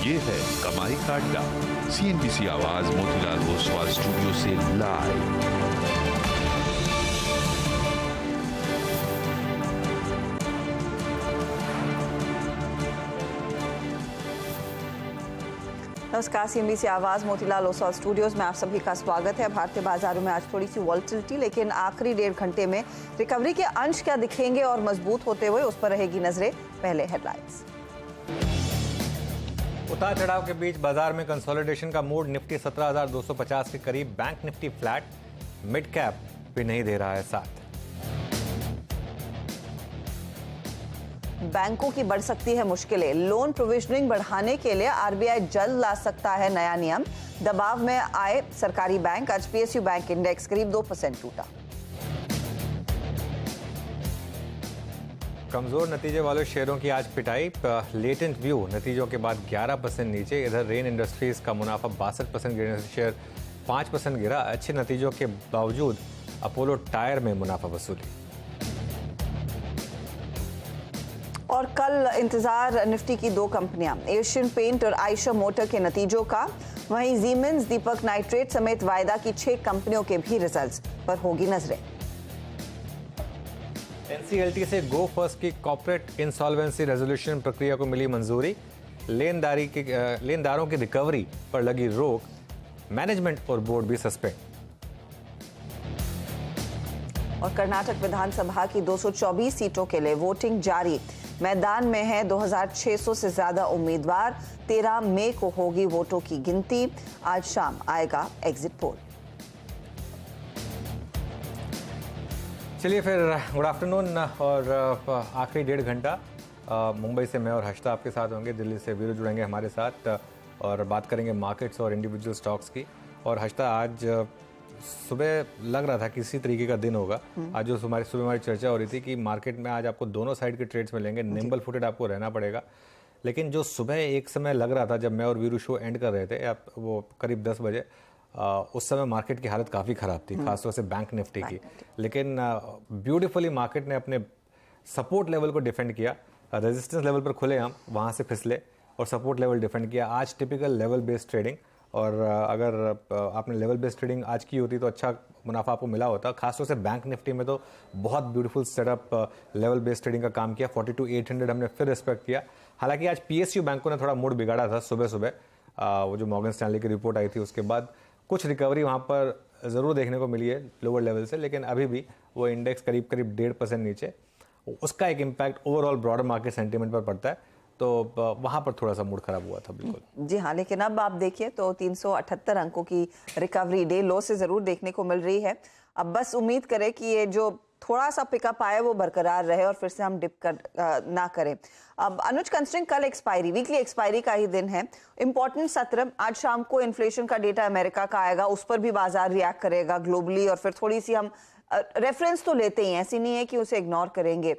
ये है कमाई का अड्डा। CNBC आवाज मोतीलाल ओसवाल स्टूडियो से लाइव। नमस्कार, CNBC आवाज मोतीलाल ओसवाल स्टूडियोज में आप सभी का स्वागत है। भारतीय बाजारों में आज थोड़ी सी वॉलेटिलिटी, लेकिन आखिरी 1.5 घंटे में रिकवरी के अंश क्या दिखेंगे और मजबूत होते हुए, उस पर रहेगी नजरें। पहले हेडलाइंस। उतार चढ़ाव के बीच बाजार में कंसोलिडेशन का मूड। निफ्टी 17,250 के करीब, bank Nifty flat, mid cap भी नहीं दे रहा है साथ। बैंकों की बढ़ सकती है मुश्किलें। लोन प्रोविजनिंग बढ़ाने के लिए RBI जल्द ला सकता है नया नियम। दबाव में आए सरकारी बैंक। आज PSU बैंक इंडेक्स करीब 2% टूटा। कमजोर नतीजे वाले शेयरों की आज पिटाई। लेटेंट व्यू नतीजों के बाद 11% नीचे। इधर रेन इंडस्ट्रीज का मुनाफा 62% गिरने से शेयर 5% गिरा। अच्छे नतीजों के बावजूद अपोलो टायर में मुनाफा वसूली। और कल इंतजार निफ्टी की 2 कंपनियां, एशियन पेंट और आयशर मोटर के नतीजों का। वहीं जीमेंस, दीपक नाइट्रेट समेत वायदा की 6 कंपनियों के भी रिजल्ट्स पर होगी नजरें। NCLT से गो फर्स्ट की कॉर्पोरेट इंसॉल्वेंसी रेजोल्यूशन प्रक्रिया को मिली मंजूरी। लेनदारों की रिकवरी पर लगी रोक। मैनेजमेंट और बोर्ड भी सस्पेंड। और कर्नाटक विधानसभा की 224 सीटों के लिए वोटिंग जारी। मैदान में है 2600 से ज्यादा उम्मीदवार। 13 मई को होगी वोटों की गिनती। आज शाम आएगा एग्जिट पोल। चलिए फिर, गुड आफ्टरनून। और आखिरी 1.5 घंटा मुंबई से मैं और हर्षदा आपके साथ होंगे। दिल्ली से वीरू जुड़ेंगे हमारे साथ और बात करेंगे मार्केट्स और इंडिविजुअल स्टॉक्स की। और हर्षदा, आज सुबह लग रहा था किसी तरीके का दिन होगा। आज जो सुबह हमारी चर्चा हो रही थी कि मार्केट में आज आपको दोनों साइड के ट्रेड्स मिलेंगे, निम्बल फुटेड आपको रहना पड़ेगा। लेकिन जो सुबह एक समय लग रहा था जब मैं और वीरू शो एंड कर रहे थे, वो करीब 10 बजे, उस समय मार्केट की हालत काफ़ी ख़राब थी, खासतौर से बैंक निफ्टी की। लेकिन ब्यूटीफुली मार्केट ने अपने सपोर्ट लेवल को डिफेंड किया। रेजिस्टेंस लेवल पर खुले हम, वहाँ से फिसले और सपोर्ट लेवल डिफेंड किया। आज टिपिकल लेवल बेस्ड ट्रेडिंग, और अगर आपने लेवल बेस्ड ट्रेडिंग आज की होती तो अच्छा मुनाफा आपको मिला होता। खासतौर से बैंक निफ्टी में तो बहुत beautiful setup level based trading का काम किया। 42,800 हमने फिर रिस्पेक्ट किया। हालांकि आज PSU बैंकों ने थोड़ा मूड बिगाड़ा था सुबह सुबह। वो जो मॉर्गन स्टैनली की रिपोर्ट आई थी उसके बाद कुछ रिकवरी वहाँ पर ज़रूर देखने को मिली है लोअर लेवल से, लेकिन अभी भी वो इंडेक्स करीब 1.5% नीचे। उसका एक impact overall broader market sentiment पर पड़ता है, तो वहाँ पर थोड़ा सा मूड खराब हुआ था। बिल्कुल जी हाँ, लेकिन अब आप देखिए तो 378 अंकों की रिकवरी डे लो से जरूर देखने को मिल रही है। अब बस उम्मीद करें कि ये जो थोड़ा सा पिकअप आए वो बरकरार रहे और फिर से हम डिप ना करें। अब अनुज, कंसिडरिंग कल एक्सपायरी, वीकली एक्सपायरी का ही दिन है, इंपॉर्टेंट सत्र। आज शाम को इन्फ्लेशन का डेटा अमेरिका का आएगा, उस पर भी बाजार रिएक्ट करेगा ग्लोबली। और फिर थोड़ी सी हम रेफरेंस तो लेते ही, ऐसी नहीं है कि उसे इग्नोर करेंगे।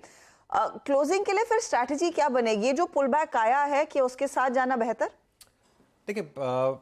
क्लोजिंग के लिए फिर स्ट्रैटेजी क्या बनेगी? ये जो पुल बैक आया है, कि उसके साथ जाना बेहतर? देखिए,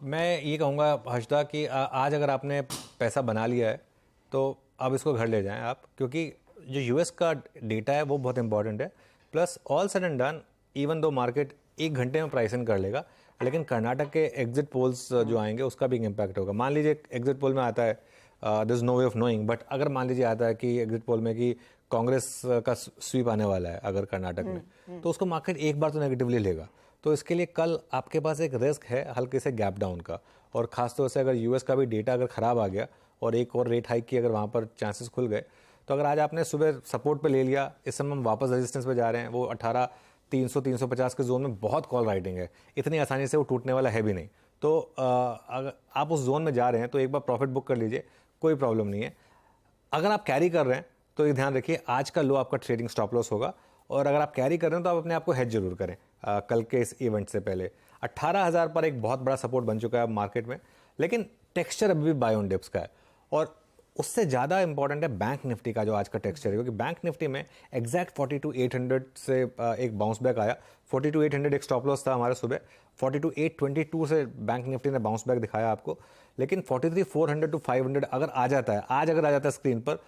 मैं ये कहूँगा हर्षदा कि आज अगर आपने पैसा बना लिया है तो अब इसको घर ले जाएं आप, क्योंकि जो US का डेटा है वो बहुत इंपॉर्टेंट है। Plus all said and done, even though market 1 घंटे में प्राइस इन कर लेगा, लेकिन कर्नाटक के एग्जिट पोल्स जो आएंगे उसका भी इम्पैक्ट होगा। मान लीजिए एग्जिट पोल में आता है, this is no way of knowing, but अगर मान लीजिए आता है कि एग्जिट पोल में कि कांग्रेस का स्वीप आने वाला है अगर कर्नाटक में, तो उसको मार्केट एक बार तो नेगेटिवली लेगा। तो इसके लिए कल आपके पास एक रिस्क है हल्के से गैप डाउन का। और खासतौर से अगर US का भी डेटा अगर खराब आ गया और एक और रेट हाइक की अगर वहाँ पर चांसेस खुल गए, तो अगर आज आपने सुबह सपोर्ट पे ले लिया, इस समय हम वापस रेजिस्टेंस पे जा रहे हैं। वो 18,300-350 के जोन में बहुत कॉल राइटिंग है, इतनी आसानी से वो टूटने वाला है भी नहीं। तो अगर आप उस जोन में जा रहे हैं तो एक बार प्रॉफिट बुक कर लीजिए, कोई प्रॉब्लम नहीं है। अगर आप कैरी कर रहे हैं तो ये ध्यान रखिए, आज का लो आपका ट्रेडिंग स्टॉप लॉस होगा। और अगर आप कैरी कर रहे हैं तो आप अपने आप को हेज जरूर करें कल के इस इवेंट से पहले। 18,000 पर एक बहुत बड़ा सपोर्ट बन चुका है मार्केट में, लेकिन टेक्सचर अभी भी बाय ऑन डिप्स का है। और उससे ज़्यादा इंपॉर्टेंट है बैंक निफ्टी का जो आज का टेक्सचर है, क्योंकि बैंक निफ्टी में एग्जैक्ट 42,800 से एक बाउंस बैक आया। 42,800 एक स्टॉप लॉस था हमारे सुबह। 42,822 से बैंक निफ्टी ने बाउंस बैक दिखाया आपको, लेकिन 43,400 to 500 अगर आ जाता है, आज अगर आ जाता है स्क्रीन पर,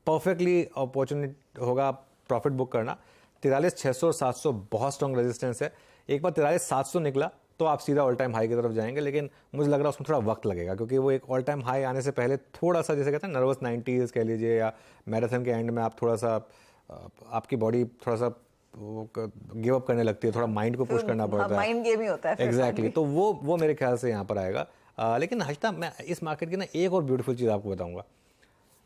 परफेक्टली अपॉर्चुनिटी होगा प्रॉफिट बुक करना। 43,600 और 700 बहुत स्ट्रॉन्ग रेजिस्टेंस है। एक बार 43,700 निकला तो आप सीधा ऑल टाइम हाई की तरफ जाएंगे, लेकिन मुझे लग रहा है उसमें थोड़ा वक्त लगेगा, क्योंकि वो एक ऑल टाइम हाई आने से पहले थोड़ा सा, जैसे कहते हैं नर्वस 90s कह लीजिए, या मैराथन के एंड में आप थोड़ा सा आपकी बॉडी थोड़ा सा गिव अप करने लगती है, थोड़ा माइंड को पुश करना पड़ता है, माइंड गेम ही होता है फिर एग्जैक्टली। तो वो मेरे ख्याल से यहाँ पर आएगा। लेकिन हर्षिता, मैं इस मार्केट की ना एक और ब्यूटीफुल चीज़ आपको बताऊंगा।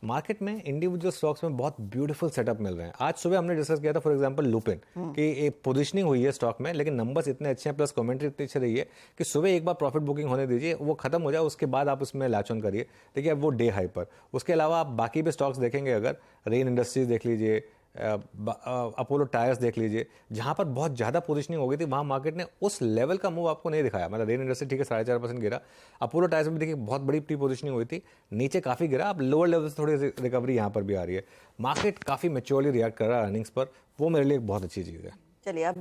मार्केट में इंडिविजुअल स्टॉक्स में बहुत ब्यूटीफुल सेटअप मिल रहे हैं। आज सुबह हमने डिस्कस किया था फॉर एग्जांपल लुपिन कि एक पोजीशनिंग हुई है स्टॉक में, लेकिन नंबर्स इतने अच्छे हैं, प्लस कमेंट्री इतनी अच्छी रही है कि सुबह एक बार प्रॉफिट बुकिंग होने दीजिए, वो खत्म हो जाए, उसके बाद आप उसमें लैच ऑन करिए। देखिए अब वो डे हाई पर। उसके अलावा आप बाकी भी स्टॉक्स देखेंगे, अगर रेन इंडस्ट्रीज देख लीजिए, अपोलो टायर्स देख लीजिए, जहां पर बहुत ज़्यादा पोजीशनिंग हो गई थी, वहां मार्केट ने उस लेवल का मूव आपको नहीं दिखाया। मतलब रेन इंडस्ट्री ठीक है 4.5% गिरा, अपोलो टायर्स में देखिए बहुत बड़ी प्री पोजीशनिंग हुई थी, नीचे काफ़ी गिरा। अब लोअर लेवल से थोड़ी रिकवरी यहाँ पर भी आ रही है। मार्केट काफ़ी मेच्योरली रिएक्ट कर रहा है अर्निंग्स पर, वो मेरे लिए एक बहुत अच्छी चीज़ है। चलिए अब